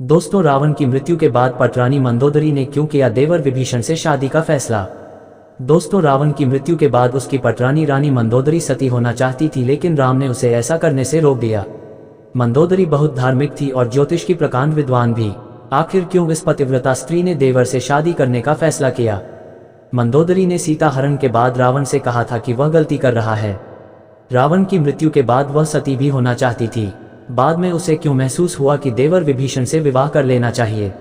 दोस्तों, रावण की मृत्यु के बाद पटरानी मंदोदरी ने क्यों किया देवर विभीषण से शादी का फैसला। दोस्तों, रावण की मृत्यु के बाद उसकी पटरानी रानी मंदोदरी सती होना चाहती थी, लेकिन राम ने उसे ऐसा करने से रोक दिया। मंदोदरी बहुत धार्मिक थी और ज्योतिष की प्रकांड विद्वान भी। आखिर क्यों इस पतिव्रता स्त्री ने देवर से शादी करने का फैसला किया। मंदोदरी ने सीता हरण के बाद रावण से कहा था कि वह गलती कर रहा है। रावण की मृत्यु के बाद वह सती भी होना चाहती थी। बाद में उसे क्यों महसूस हुआ कि देवर विभीषण से विवाह कर लेना चाहिए।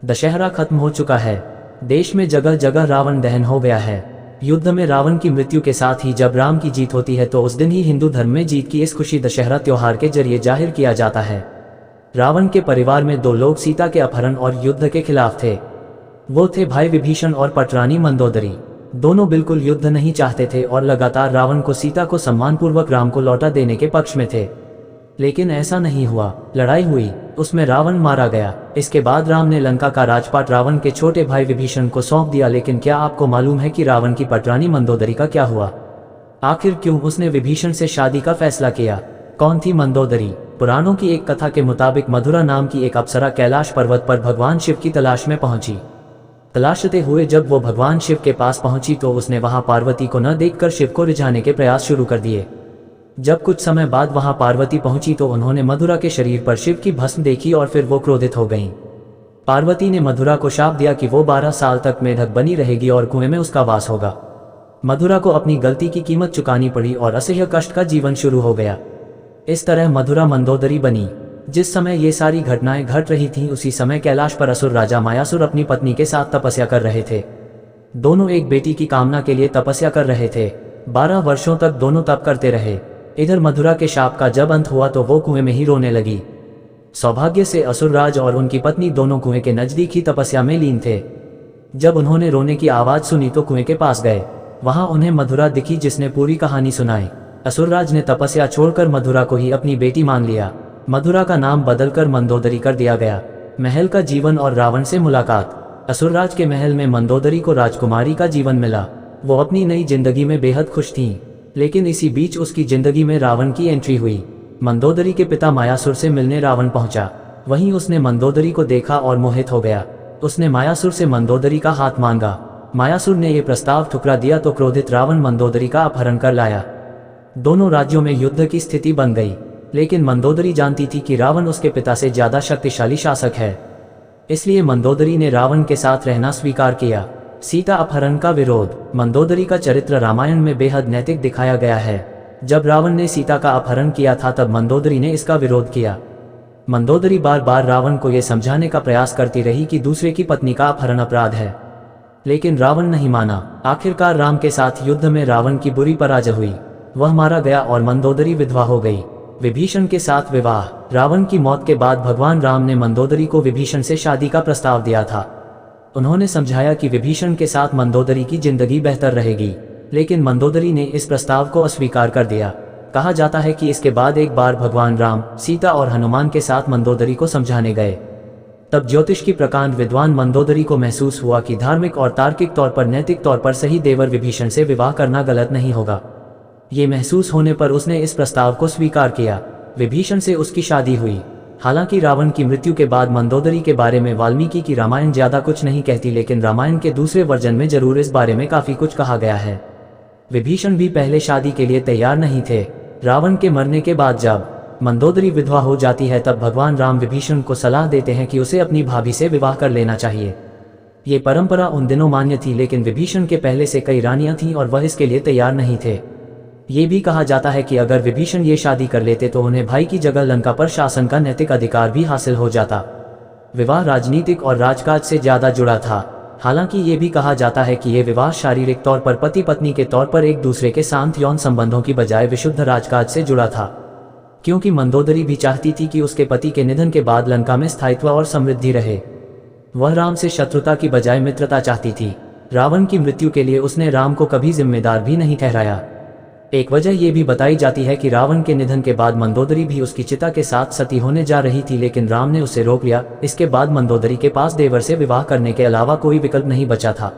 दशहरा खत्म हो चुका है। देश में जगह जगह रावण दहन हो गया है। युद्ध में रावण की मृत्यु के साथ ही जब राम की जीत होती है तो उस दिन ही हिंदू धर्म में जीत की इस खुशी दशहरा त्योहार के जरिए जाहिर किया जाता है। रावण के परिवार में दो लोग सीता के अपहरण और युद्ध के खिलाफ थे। वो थे भाई विभीषण और पटरानी मंदोदरी। दोनों बिल्कुल युद्ध नहीं चाहते थे और लगातार रावण को सीता को सम्मानपूर्वक राम को लौटा देने के पक्ष में थे। लेकिन ऐसा नहीं हुआ। लड़ाई हुई, उसमें रावण मारा गया। इसके बाद राम ने लंका का राजपाट रावण के छोटे भाई विभीषण को सौंप दिया। लेकिन क्या आपको मालूम है कि रावण की पटरानी मंदोदरी का क्या हुआ। आखिर क्यों उसने विभीषण से शादी का फैसला किया। कौन थी मंदोदरी। पुराणों की एक कथा के मुताबिक मधुरा नाम की एक अप्सरा कैलाश पर्वत पर भगवान शिव की तलाश में पहुंची। तलाशते हुए जब वो भगवान शिव के पास पहुंची तो उसने वहां पार्वती को न देखकर शिव को रिझाने के प्रयास शुरू कर दिए। जब कुछ समय बाद वहां पार्वती पहुंची तो उन्होंने मधुरा के शरीर पर शिव की भस्म देखी और फिर वो क्रोधित हो गईं। पार्वती ने मधुरा को शाप दिया कि वो 12 साल तक मेढक बनी रहेगी और कुएं में उसका वास होगा। मधुरा को अपनी गलती की कीमत चुकानी पड़ी और असह्य कष्ट का जीवन शुरू हो गया। इस तरह मधुरा मंदोदरी बनी। जिस समय ये सारी घटनाएं घट रही थीं उसी समय कैलाश पर असुर राजा मायासुर अपनी पत्नी के साथ तपस्या कर रहे थे। दोनों एक बेटी की कामना के लिए तपस्या कर रहे थे। 12 वर्षों तक दोनों तप करते रहे। इधर मधुरा के शाप का जब अंत हुआ तो वो कुएं में ही रोने लगी। सौभाग्य से असुरराज और उनकी पत्नी दोनों कुएं के नजदीक ही तपस्या में लीन थे। जब उन्होंने रोने की आवाज सुनी तो कुएं के पास गए। वहां उन्हें मधुरा दिखी जिसने पूरी कहानी सुनाई। असुरराज ने तपस्या छोड़कर मधुरा को ही अपनी बेटी मान लिया। मधुरा का नाम बदलकर मंदोदरी कर दिया गया। महल का जीवन और रावण से मुलाकात। असुरराज के महल में मंदोदरी को राजकुमारी का जीवन मिला। वो अपनी नई जिंदगी में बेहद खुश थीं। लेकिन इसी बीच उसकी जिंदगी में रावण की एंट्री हुई। मंदोदरी के पिता मायासुर से मिलने रावण पहुंचा। वहीं उसने मंदोदरी को देखा और मोहित हो गया। उसने मायासुर से मंदोदरी का हाथ मांगा। मायासुर ने यह प्रस्ताव ठुकरा दिया तो क्रोधित रावण मंदोदरी का अपहरण कर लाया। दोनों राज्यों में युद्ध की स्थिति बन गई। लेकिन मंदोदरी जानती थी कि रावण उसके पिता से ज्यादा शक्तिशाली शासक है। इसलिए मंदोदरी ने रावण के साथ रहना स्वीकार किया। सीता अपहरण का विरोध। मंदोदरी का चरित्र रामायण में बेहद नैतिक दिखाया गया है। जब रावण ने सीता का अपहरण किया था तब मंदोदरी ने इसका विरोध किया। मंदोदरी बार बार रावण को यह समझाने का प्रयास करती रही कि दूसरे की पत्नी का अपहरण अपराध है, लेकिन रावण नहीं माना। आखिरकार राम के साथ युद्ध में रावण की बुरी पराजय हुई। वह मारा गया और मंदोदरी विधवा हो गई। विभीषण के साथ विवाह। रावण की मौत के बाद भगवान राम ने मंदोदरी को विभीषण से शादी का प्रस्ताव दिया था। उन्होंने समझाया कि विभीषण के साथ मंदोदरी की जिंदगी बेहतर रहेगी, लेकिन मंदोदरी ने इस प्रस्ताव को अस्वीकार कर दिया। कहा जाता है कि इसके बाद एक बार भगवान राम, सीता और हनुमान के साथ मंदोदरी को समझाने गए। तब ज्योतिष की प्रकांड विद्वान मंदोदरी को महसूस हुआ कि धार्मिक और तार्किक तौर पर, नैतिक तौर पर सही देवर विभीषण से विवाह करना गलत नहीं होगा। ये महसूस होने पर उसने इस प्रस्ताव को स्वीकार किया। विभीषण से उसकी शादी हुई। हालांकि रावण की मृत्यु के बाद मंदोदरी के बारे में वाल्मीकि की रामायण ज्यादा कुछ नहीं कहती, लेकिन रामायण के दूसरे वर्जन में जरूर इस बारे में काफी कुछ कहा गया है। विभीषण भी पहले शादी के लिए तैयार नहीं थे। रावण के मरने के बाद जब मंदोदरी विधवा हो जाती है तब भगवान राम विभीषण को सलाह देते हैं कि उसे अपनी भाभी से विवाह कर लेना चाहिए। ये परंपरा उन दिनों मान्य थी, लेकिन विभीषण के पहले से कई रानियां थीं और वह इसके लिए तैयार नहीं थे। ये भी कहा जाता है कि अगर विभीषण ये शादी कर लेते तो उन्हें भाई की जगह लंका पर शासन का नैतिक अधिकार भी हासिल हो जाता। विवाह राजनीतिक और राजकाज से ज्यादा जुड़ा था। हालांकि ये भी कहा जाता है कि ये विवाह शारीरिक तौर पर पति पत्नी के तौर पर एक दूसरे के साथ यौन संबंधों की बजाय विशुद्ध राजकाज से जुड़ा था, क्योंकि मंदोदरी भी चाहती थी कि उसके पति के निधन के बाद लंका में स्थायित्व और समृद्धि रहे। वह राम से शत्रुता की बजाय मित्रता चाहती थी। रावण की मृत्यु के लिए उसने राम को कभी जिम्मेदार भी नहीं ठहराया। एक वजह यह भी बताई जाती है कि रावण के निधन के बाद मंदोदरी भी उसकी चिता के साथ सती होने जा रही थी, लेकिन राम ने उसे रोक लिया। इसके बाद मंदोदरी के पास देवर से विवाह करने के अलावा कोई विकल्प नहीं बचा था।